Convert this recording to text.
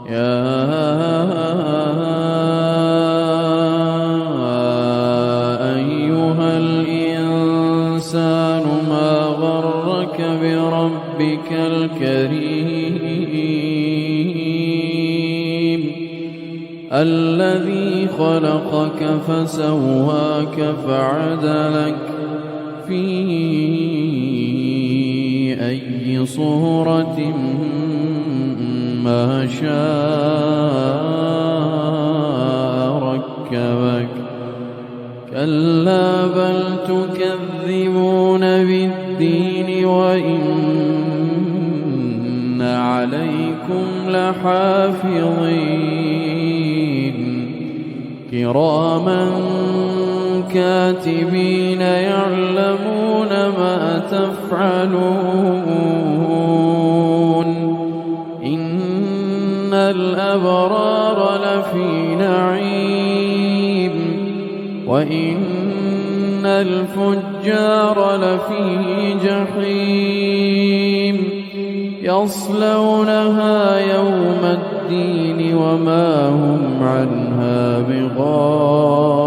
يا أيها الإنسان ما غرك بربك الكريم الذي خلقك فسواك فعدلك في أي صورة ما شاء ركبك كلا بل تكذبون بالدين وإن عليكم لحافظين كراما كاتبين يعلمون ما تفعلون إن الأبرار لفي نعيم وإن الفجار لفي جحيم يصلونها يوم الدين وما هم عنها بغائبين